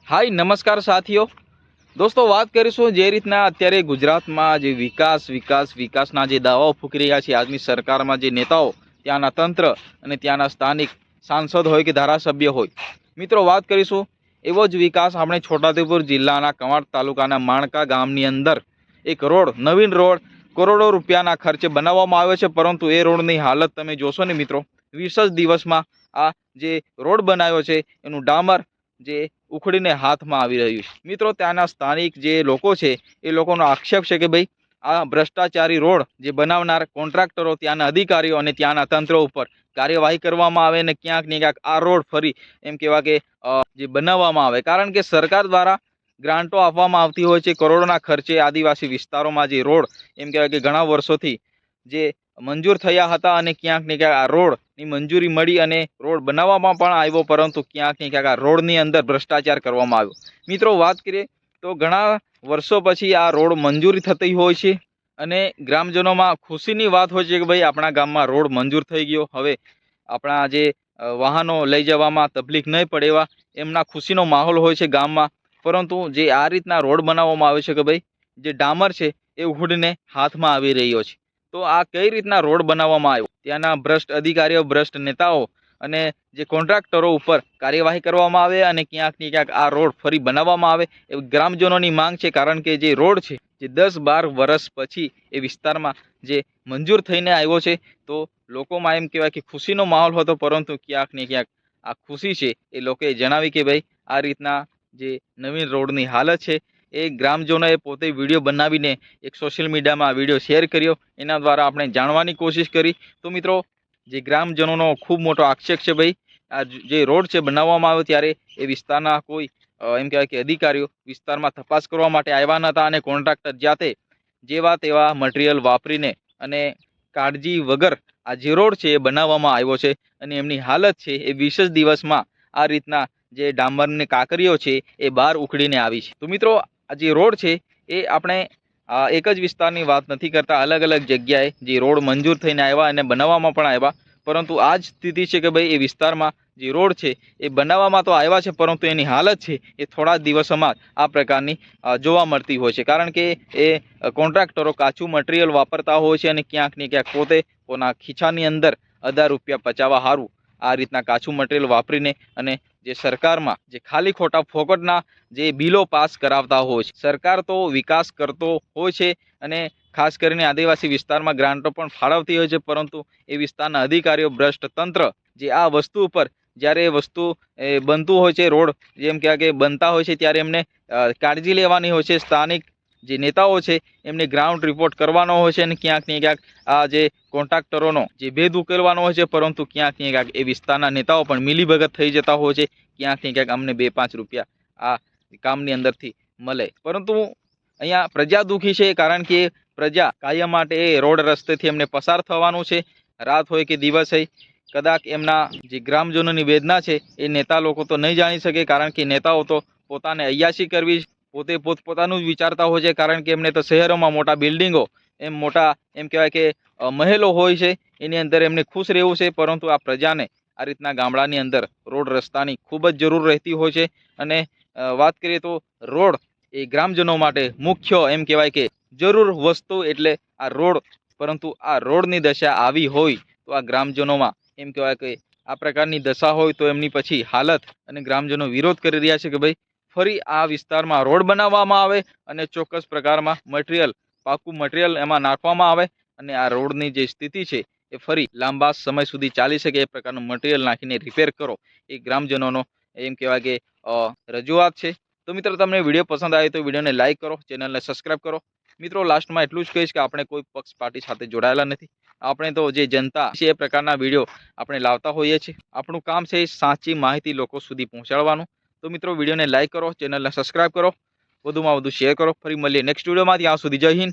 हाय नमस्कार साथियों। दोस्तों बात करीશું જે રીતના અત્યારે ગુજરાતમાં જે વિકાસના જે દાવાઓ ફૂંકી રહ્યા છે આજની સરકારમાં જે નેતાઓ, ત્યાંના તંત્ર અને ત્યાંના સ્થાનિક સાંસદ હોય કે ધારાસભ્ય હોય, મિત્રો વાત કરીશું એવો જ વિકાસ આપણે છોટાઉદેપુર જિલ્લાના કવાંટ તાલુકાના માણકા ગામની અંદર એક રોડ, નવીન રોડ કરોડો રૂપિયાના ખર્ચે બનાવવામાં આવ્યો છે, પરંતુ એ રોડની હાલત તમે જોશો ને મિત્રો, 20 જ દિવસમાં આ જે રોડ બનાવ્યો છે એનું ડામર જે ઉખડીને હાથમાં આવી રહ્યું છે। મિત્રો ત્યાંના સ્થાનિક જે લોકો છે એ લોકોનો આક્ષેપ છે કે ભાઈ આ ભ્રષ્ટાચારી રોડ જે બનાવનાર કોન્ટ્રાક્ટરો, ત્યાંના અધિકારીઓ અને ત્યાંના તંત્ર ઉપર કાર્યવાહી કરવામાં આવે અને ક્યાંક ને ક્યાંક આ રોડ ફરી એમ કહેવાય કે જે બનાવવામાં આવે, કારણ કે સરકાર દ્વારા ગ્રાન્ટો આપવામાં આવતી હોય છે કરોડોના ખર્ચે આદિવાસી વિસ્તારોમાં જે રોડ એમ કહેવાય કે ઘણા વર્ષોથી જે મંજૂર થયા હતા અને ક્યાંક ને ક્યાંક આ રોડની મંજૂરી મળી અને રોડ બનાવવામાં પણ આવ્યો, પરંતુ ક્યાંક ને ક્યાંક આ રોડની અંદર ભ્રષ્ટાચાર કરવામાં આવ્યો। મિત્રો વાત કરીએ તો ઘણા વર્ષો પછી આ રોડ મંજૂરી થતી હોય છે અને ગ્રામજનોમાં ખુશીની વાત હોય છે કે ભાઈ આપણા ગામમાં રોડ મંજૂર થઈ ગયો, હવે આપણા જે વાહનો લઈ જવામાં તકલીફ નહીં પડે એવા એમના ખુશીનો માહોલ હોય છે ગામમાં। પરંતુ જે આ રીતના રોડ બનાવવામાં આવે છે કે ભાઈ જે ડામર છે એ ઉખડીને હાથમાં આવી રહ્યો છે, તો આ કઈ રીતના રોડ બનાવવામાં આવ્યો, ત્યાંના ભ્રષ્ટ અધિકારીઓ, ભ્રષ્ટ નેતાઓ અને જે કોન્ટ્રાક્ટરો ઉપર કાર્યવાહી કરવામાં આવે અને ક્યાંક ને ક્યાંક આ રોડ ફરી બનાવવામાં આવે એ ગ્રામજનોની માંગ છે। કારણ કે જે રોડ છે જે 10-12 વર્ષ પછી એ વિસ્તારમાં જે મંજૂર થઈને આવ્યો છે, તો લોકોમાં એમ કહેવાય કે ખુશીનો માહોલ હતો, પરંતુ ક્યાંક ને ક્યાંક આ ખુશી છે એ લોકોએ જણાવી કે ભાઈ આ રીતના જે નવીન રોડની હાલત છે એ ગ્રામજનોએ પોતે વિડીયો બનાવીને એક સોશિયલ મીડિયામાં વિડીયો શેર કર્યો, એના દ્વારા આપણે જાણવાની કોશિશ કરી। તો મિત્રો જે ગ્રામજનોનો ખૂબ મોટો આક્ષેપ છે ભાઈ આ જે રોડ છે બનાવવામાં આવ્યો ત્યારે એ વિસ્તારના કોઈ એમ કહેવાય કે અધિકારીઓ વિસ્તારમાં તપાસ કરવા માટે આવ્યા નહોતા અને કોન્ટ્રાક્ટર જાતે જેવા તેવા મટીરિયલ વાપરીને અને કાળજી વગર આ જે રોડ છે એ બનાવવામાં આવ્યો છે અને એમની હાલત છે એ 20 જ દિવસમાં આ રીતના જે ડામરની કાંકરીઓ છે એ બહાર ઉખડીને આવી છે। તો મિત્રો આ જે રોડ છે એ આપણે એક જ વિસ્તારની વાત નથી કરતા, અલગ અલગ જગ્યાએ જે રોડ મંજૂર થઈને આવ્યા અને બનાવવામાં પણ આવ્યા, પરંતુ આ જ સ્થિતિ છે કે ભાઈ એ વિસ્તારમાં જે રોડ છે એ બનાવવામાં તો આવ્યા છે, પરંતુ એની હાલત છે એ થોડા દિવસોમાં જ આ પ્રકારની જોવા મળતી હોય છે, કારણ કે એ કોન્ટ્રાક્ટરો કાચું મટીરિયલ વાપરતા હોય છે અને ક્યાંક ને ક્યાંક પોતે પોતાના ખીચાની અંદર 10 રૂપિયા પચાવવા સારું આ રીતના કાચું મટીરિયલ વાપરીને અને જે સરકારમાં જે ખાલી ખોટા ફોકટના જે બિલો પાસ કરાવતા હોય છે। સરકાર તો વિકાસ કરતો હોય છે અને ખાસ કરીને આદિવાસી વિસ્તારમાં ગ્રાન્ટો પણ ફાળવતી હોય છે, પરંતુ એ વિસ્તારના અધિકારીઓ, ભ્રષ્ટ તંત્ર જે આ વસ્તુ ઉપર જ્યારે એ વસ્તુ બનતું હોય છે, રોડ જેમ કે બનતા હોય છે ત્યારે એમને કાળજી લેવાની હોય છે, સ્થાનિક જે નેતાઓ છે એમને ગ્રાઉન્ડ રિપોર્ટ કરવાનો હોય છે અને ક્યાંક ને ક્યાંક આ જે કોન્ટ્રાક્ટરોનો જે ભેદ ઉકેલવાનો હોય છે, પરંતુ ક્યાંક ને ક્યાંક એ વિસ્તારના નેતાઓ પણ મિલીભગત થઈ જતા હોય છે, ક્યાંક ને ક્યાંક અમને 2-5 રૂપિયા આ કામની અંદરથી મળે, પરંતુ અહીંયા પ્રજા દુઃખી છે, કારણ કે પ્રજા કાયમ માટે એ રોડ રસ્તેથી એમને પસાર થવાનું છે, રાત હોય કે દિવસ હોય। કદાચ એમના જે ગ્રામજનોની વેદના છે એ નેતા લોકો તો નહીં જાણી શકે, કારણ કે નેતાઓ તો પોતાને અય્યાશી કરવી, પોતે પોતપોતાનું જ વિચારતા હોય છે, કારણ કે એમને તો શહેરોમાં મોટા બિલ્ડિંગો એમ મોટા એમ કહેવાય કે મહેલો હોય છે, એની અંદર એમને ખુશ રહેવું છે, પરંતુ આ પ્રજાને આ રીતના ગામડાની અંદર રોડ રસ્તાની ખૂબ જ જરૂર રહેતી હોય છે। અને વાત કરીએ તો રોડ એ ગ્રામજનો માટે મુખ્ય એમ કહેવાય કે જરૂર વસ્તુ એટલે આ રોડ, પરંતુ આ રોડની દશા આવી હોય તો આ ગ્રામજનોમાં એમ કહેવાય કે આ પ્રકારની દશા હોય તો એમની પછી હાલત અને ગ્રામજનો વિરોધ કરી રહ્યા છે કે ભાઈ ફરી આ વિસ્તારમાં રોડ બનાવવામાં આવે અને ચોક્કસ પ્રકારમાં મટીરિયલ, પાકું મટીરિયલ એમાં નાખવામાં આવે અને આ રોડની જે સ્થિતિ છે એ ફરી લાંબા સમય સુધી ચાલી શકે એ પ્રકારનું મટીરિયલ નાખીને રિપેર કરો, એ ગ્રામજનોનો એમ કહેવાય કે રજૂઆત છે। તો મિત્રો તમને વિડીયો પસંદ આવે તો વિડીયોને લાઇક કરો, ચેનલને સબસ્ક્રાઈબ કરો। મિત્રો લાસ્ટમાં એટલું જ કહીશ કે આપણે કોઈ પક્ષ પાર્ટી સાથે જોડાયેલા નથી, આપણે તો જે જનતા છે એ પ્રકારના વિડીયો આપણે લાવતા હોઈએ છીએ, આપણું કામ છે સાચી માહિતી લોકો સુધી પહોંચાડવાનું। તો મિત્રો વિડીયોને લાઇક કરો, ચેનલને સબસ્ક્રાઈબ કરો, વધુમાં વધુ શેર કરો। ફરી મળીએ નેક્સ્ટ વિડીયોમાં, ત્યાં સુધી જય હિન્દ,